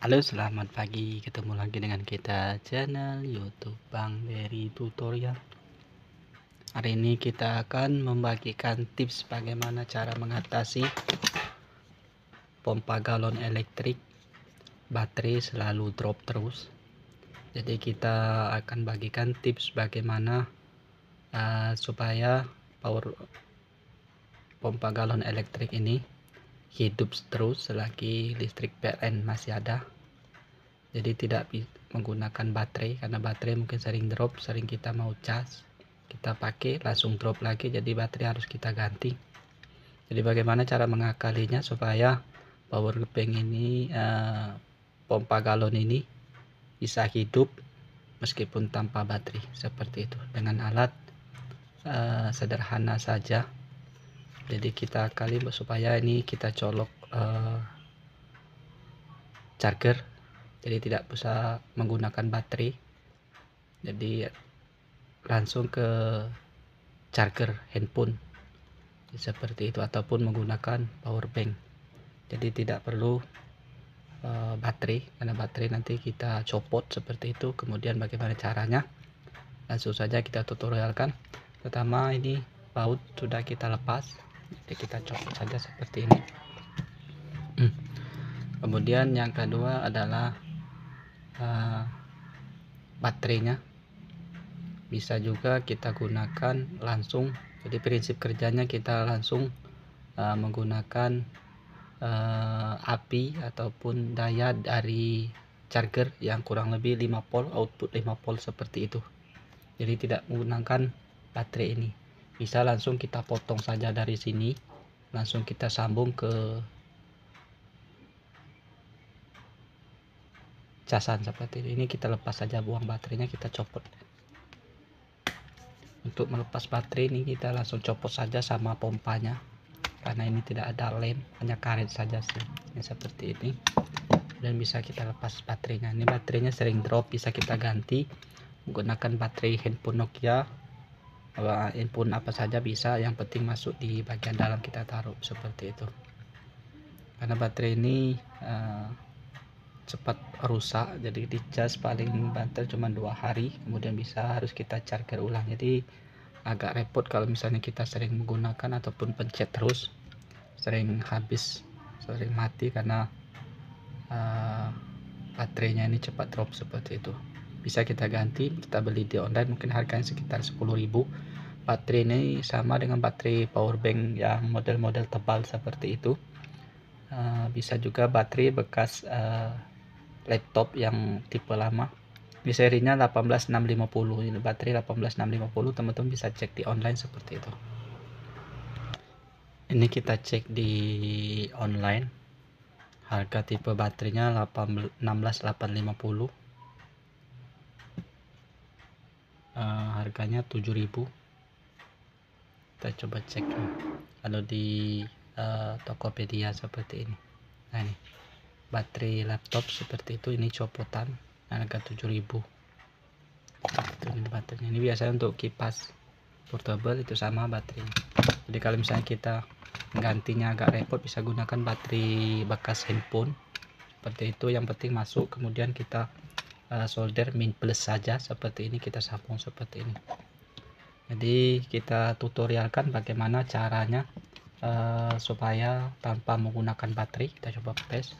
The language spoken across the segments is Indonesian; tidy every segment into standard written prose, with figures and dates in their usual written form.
Halo, selamat pagi. Ketemu lagi dengan kita channel YouTube Bang Dery Tutorial. Hari ini kita akan membagikan tips bagaimana cara mengatasi pompa galon elektrik baterai selalu drop terus. Jadi kita akan bagikan tips bagaimana supaya pompa galon elektrik ini hidup terus selagi listrik PLN masih ada. Jadi tidak menggunakan baterai, karena baterai mungkin sering drop, sering kita mau cas, kita pakai langsung drop lagi, jadi baterai harus kita ganti. Jadi bagaimana cara mengakalinya supaya power bank ini, pompa galon ini bisa hidup meskipun tanpa baterai, seperti itu, dengan alat sederhana saja. Jadi kita akali supaya ini kita colok charger, jadi tidak bisa menggunakan baterai, jadi langsung ke charger handphone seperti itu, ataupun menggunakan power bank. Jadi tidak perlu baterai, karena baterai nanti kita copot seperti itu. Kemudian bagaimana caranya, langsung saja kita tutorialkan. Pertama, ini baut sudah kita lepas, jadi kita copot saja seperti ini. Kemudian yang kedua adalah baterainya. Bisa juga kita gunakan langsung, jadi prinsip kerjanya kita langsung menggunakan api ataupun daya dari charger yang kurang lebih 5 volt, output 5 volt seperti itu. Jadi tidak menggunakan baterai ini. Bisa langsung kita potong saja dari sini, langsung kita sambung ke casan seperti ini. Kita lepas saja, buang baterainya, kita copot. Untuk melepas baterai ini kita langsung copot saja sama pompanya, karena ini tidak ada lem, hanya karet saja sih, ya, seperti ini. Dan bisa kita lepas baterainya. Ini baterainya sering drop, bisa kita ganti menggunakan baterai handphone Nokia, handphone apa saja bisa, yang penting masuk di bagian dalam kita taruh seperti itu. Karena baterai ini cepat rusak, jadi dicas paling banter cuma 2 hari, kemudian harus kita charger ulang. Jadi agak repot kalau misalnya kita sering menggunakan ataupun pencet terus, sering habis, sering mati, karena baterainya ini cepat drop seperti itu. Bisa kita ganti, kita beli di online, mungkin harganya sekitar 10.000. Baterai ini sama dengan baterai power bank yang model-model tebal seperti itu. Bisa juga baterai bekas laptop yang tipe lama, di serinya 18650. Ini baterai 18650, teman-teman bisa cek di online seperti itu. Ini kita cek di online, harga tipe baterainya 16850, harganya 7000. Kita coba cek kalau di Tokopedia seperti ini. Nah, ini baterai laptop seperti itu, ini copotan, harga 7000. Ini baterainya, ini biasanya untuk kipas portable, itu sama baterainya. Jadi kalau misalnya kita gantinya agak repot, bisa gunakan baterai bekas handphone seperti itu. Yang penting masuk, kemudian kita solder min plus saja seperti ini, kita sambung seperti ini. Jadi kita tutorialkan bagaimana caranya supaya tanpa menggunakan baterai. Kita coba tes.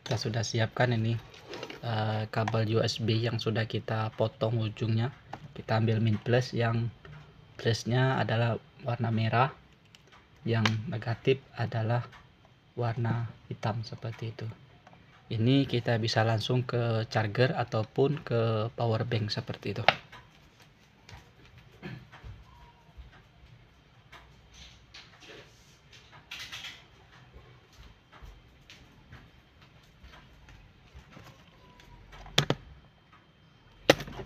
Kita sudah siapkan ini kabel USB yang sudah kita potong ujungnya. Kita ambil min plus, yang plusnya adalah warna merah, yang negatif adalah warna hitam seperti itu. Ini kita bisa langsung ke charger ataupun ke power bank seperti itu.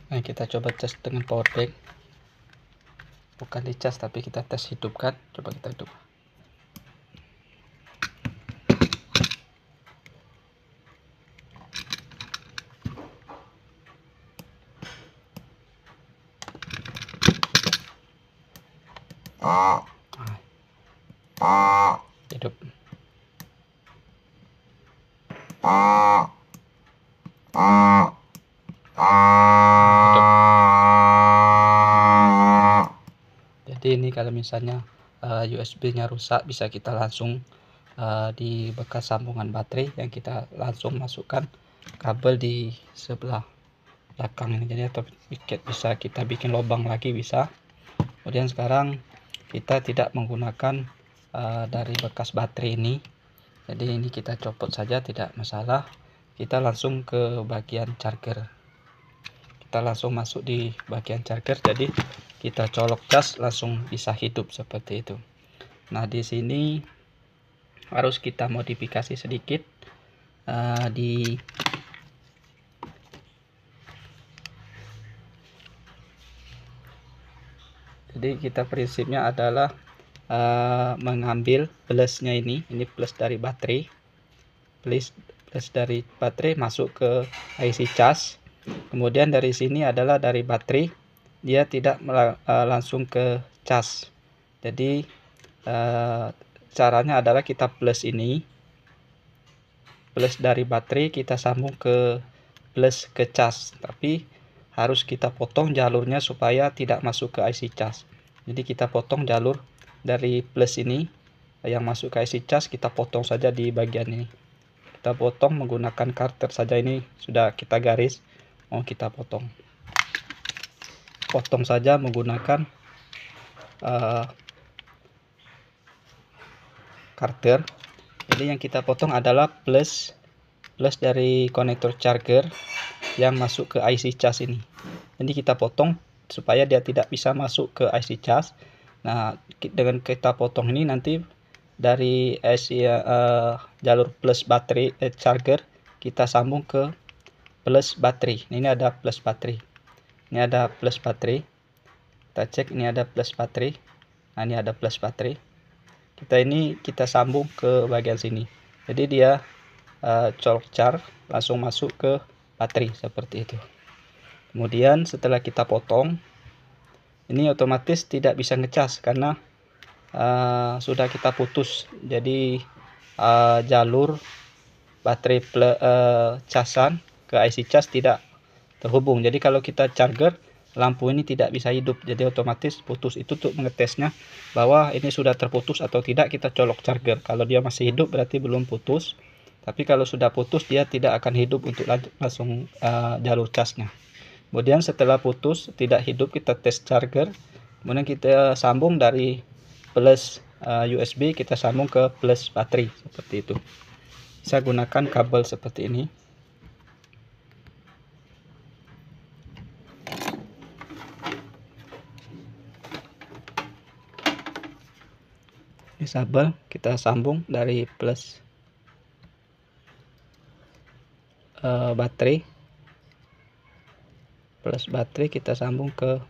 Nah, kita coba tes dengan power bank. Bukan dicas, tapi kita tes hidupkan. Coba kita hidup. hidup. Jadi ini kalau misalnya USB-nya rusak, bisa kita langsung di bekas sambungan baterai yang kita langsung masukkan kabel di sebelah belakang ini, jadi atau bisa kita bikin lubang lagi bisa. Kemudian sekarang kita tidak menggunakan dari bekas baterai ini, jadi ini kita copot saja, tidak masalah. Kita langsung ke bagian charger, kita langsung masuk di bagian charger, jadi kita colok cas langsung bisa hidup seperti itu. Nah di sini harus kita modifikasi sedikit jadi kita prinsipnya adalah mengambil plusnya ini plus dari baterai, plus dari baterai masuk ke IC cas. Kemudian dari sini adalah dari baterai, dia tidak langsung ke cas. Jadi caranya adalah kita plus ini, plus dari baterai kita sambung ke plus ke cas, tapi harus kita potong jalurnya supaya tidak masuk ke IC cas. Jadi kita potong jalur dari plus ini yang masuk ke IC cas, kita potong saja di bagian ini. Kita potong menggunakan cutter saja, ini sudah kita garis, mau kita potong saja menggunakan cutter. Jadi yang kita potong adalah plus dari konektor charger yang masuk ke IC cas ini. Jadi kita potong supaya dia tidak bisa masuk ke IC cas. Nah dengan kita potong ini nanti dari jalur plus baterai charger kita sambung ke plus baterai. Ini ada plus baterai, ini ada plus baterai, kita cek ini ada plus baterai. Nah ini ada plus baterai, kita sambung ke bagian sini, jadi dia colok car langsung masuk ke baterai seperti itu. Kemudian setelah kita potong ini otomatis tidak bisa ngecas karena sudah kita putus, jadi jalur baterai casan ke IC cas tidak terhubung. Jadi kalau kita charger, lampu ini tidak bisa hidup, jadi otomatis putus. Itu untuk mengetesnya bahwa ini sudah terputus atau tidak, kita colok charger. Kalau dia masih hidup berarti belum putus, tapi kalau sudah putus dia tidak akan hidup untuk langsung jalur casnya. Kemudian setelah putus tidak hidup, kita tes charger, kemudian kita sambung dari plus USB, kita sambung ke plus baterai seperti itu. Bisa gunakan kabel seperti ini. Ini kabel kita sambung dari plus baterai, kita sambung ke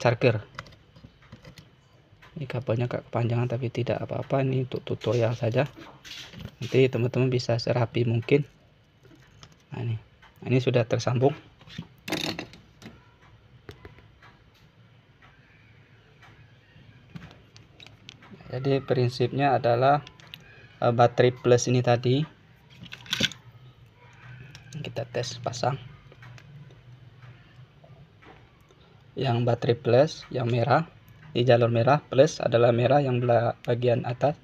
charger. Ini kabelnya agak kepanjangan tapi tidak apa-apa, ini untuk tutorial saja, nanti teman-teman bisa serapi mungkin. Nah ini sudah tersambung. Jadi prinsipnya adalah baterai plus ini tadi kita tes pasang, yang baterai plus yang merah di jalur merah, plus adalah merah yang bagian atas.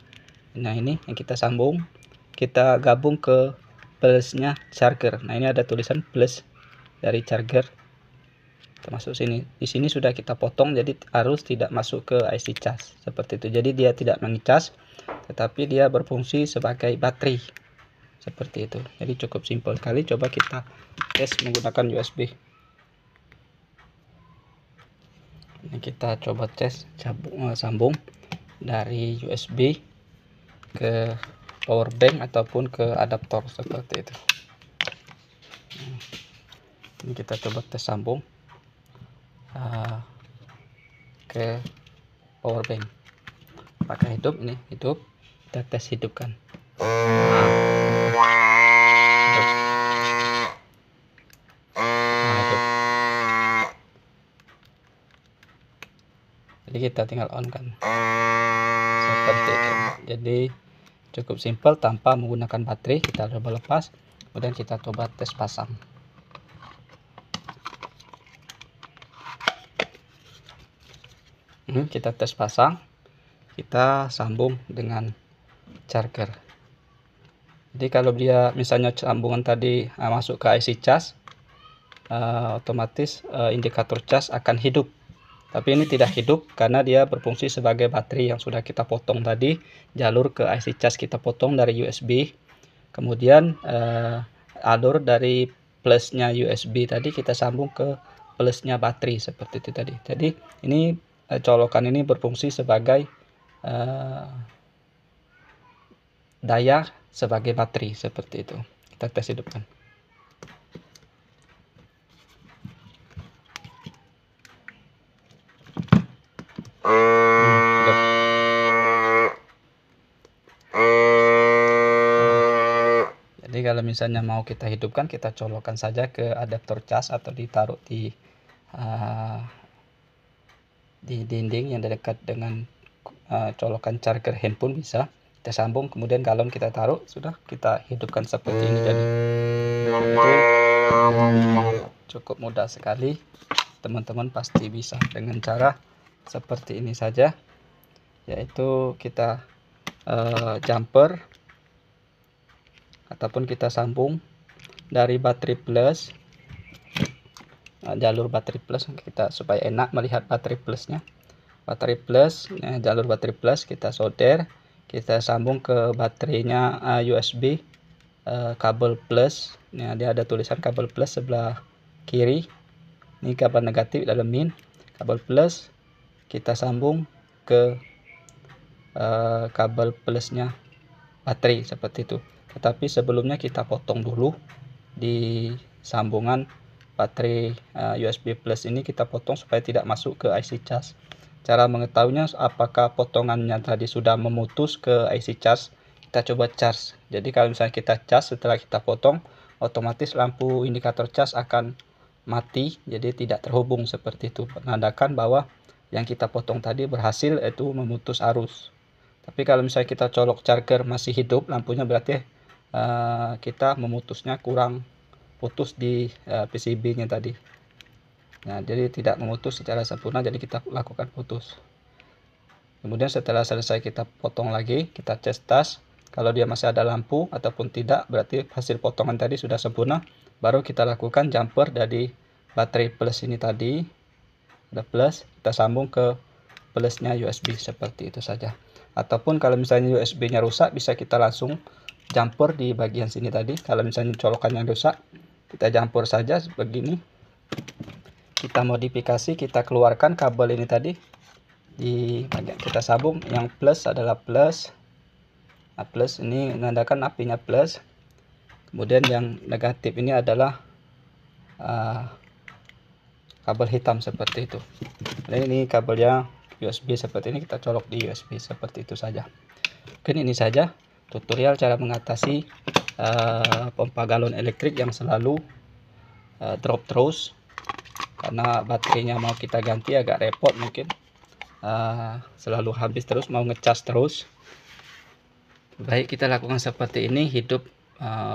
Nah ini yang kita sambung, kita gabung ke plusnya charger. Nah ini ada tulisan plus dari charger, termasuk sini. Di sini sudah kita potong, jadi harus tidak masuk ke IC cas seperti itu. Jadi dia tidak mengecas, tetapi dia berfungsi sebagai baterai seperti itu. Jadi cukup simpel sekali. Coba kita tes menggunakan USB. Ini kita coba tes sambung dari USB ke power bank ataupun ke adaptor seperti itu. Ini kita coba tes sambung ke power bank. Apakah hidup? Ini hidup, kita tes hidupkan. Jadi kita tinggal on kan seperti itu. Jadi cukup simpel tanpa menggunakan baterai. Kita coba lepas, kemudian kita coba tes pasang. Kita tes pasang, kita sambung dengan charger. Jadi kalau dia misalnya sambungan tadi masuk ke IC cas, otomatis indikator cas akan hidup. Tapi ini tidak hidup karena dia berfungsi sebagai baterai yang sudah kita potong tadi. Jalur ke IC cas kita potong dari USB, kemudian alur dari plusnya USB tadi kita sambung ke plusnya baterai seperti itu tadi. Jadi ini colokan ini berfungsi sebagai daya sebagai baterai seperti itu. Kita tes hidupkan. Jadi kalau misalnya mau kita hidupkan, kita colokkan saja ke adaptor cas atau ditaruh di dinding yang dekat dengan colokan charger handphone bisa. Kita sambung, kemudian galon kita taruh, sudah kita hidupkan seperti ini. Jadi itu cukup mudah sekali, teman-teman pasti bisa dengan cara seperti ini saja, yaitu kita jumper ataupun kita sambung dari baterai plus, jalur baterai plus kita supaya enak melihat baterai plusnya. Baterai plus, jalur baterai plus kita solder, kita sambung ke baterainya USB kabel plus. Nah, dia ada tulisan kabel plus sebelah kiri, ini kabel negatif dalam min. Kabel plus kita sambung ke kabel plusnya baterai seperti itu. Tetapi sebelumnya kita potong dulu di sambungan baterai USB plus ini, kita potong supaya tidak masuk ke IC cas. Cara mengetahuinya apakah potongannya tadi sudah memutus ke IC cas, kita coba charge. Jadi kalau misalnya kita charge setelah kita potong, otomatis lampu indikator cas akan mati, jadi tidak terhubung seperti itu, menandakan bahwa yang kita potong tadi berhasil itu memutus arus. Tapi kalau misalnya kita colok charger masih hidup lampunya, berarti kita memutusnya kurang putus di PCB-nya tadi. Nah, jadi tidak memutus secara sempurna, jadi kita lakukan putus. Kemudian setelah selesai kita potong lagi, kita cek tas. Kalau dia masih ada lampu ataupun tidak, berarti hasil potongan tadi sudah sempurna. Baru kita lakukan jumper dari baterai plus ini tadi. Ada plus, kita sambung ke plusnya USB seperti itu saja. Ataupun kalau misalnya USB-nya rusak, bisa kita langsung jumper di bagian sini tadi. Kalau misalnya colokannya rusak, kita jumper saja begini. Kita modifikasi, kita keluarkan kabel ini tadi di bagian kita sambung. Yang plus adalah plus. Nah, plus ini menandakan apinya plus. Kemudian yang negatif ini adalah kabel hitam seperti itu. Dan ini kabelnya USB seperti ini, kita colok di USB seperti itu saja. Mungkin ini saja tutorial cara mengatasi pompa galon elektrik yang selalu drop terus, karena baterainya mau kita ganti agak repot, mungkin selalu habis terus, mau ngecas terus. Baik, kita lakukan seperti ini, hidup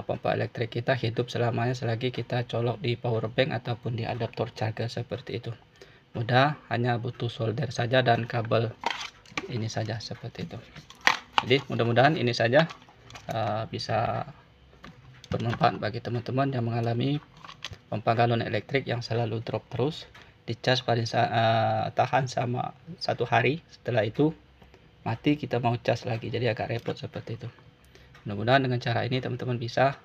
pompa elektrik kita hidup selamanya selagi kita colok di power bank ataupun di adaptor charger seperti itu. Mudah, hanya butuh solder saja dan kabel ini saja seperti itu. Jadi mudah-mudahan ini saja bisa bermanfaat bagi teman-teman yang mengalami pompa galon elektrik yang selalu drop terus. Dicas paling tahan sama 1 hari, setelah itu mati, kita mau cas lagi, jadi agak repot seperti itu. Mudah-mudahan dengan cara ini teman-teman bisa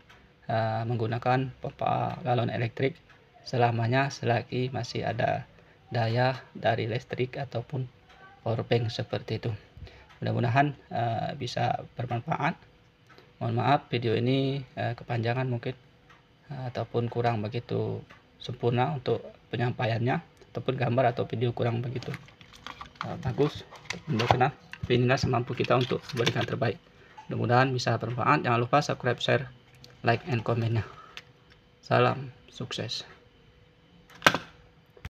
menggunakan pompa galon elektrik selamanya selagi masih ada daya dari listrik ataupun power bank seperti itu. Mudah-mudahan bisa bermanfaat. Mohon maaf video ini kepanjangan mungkin ataupun kurang begitu sempurna untuk penyampaiannya, ataupun gambar atau video kurang begitu bagus untuk berkenan. Tapi inilah semampu kita untuk memberikan terbaik. Mudah-mudahan bisa bermanfaat. Jangan lupa subscribe, share, like, and komennya. Salam sukses.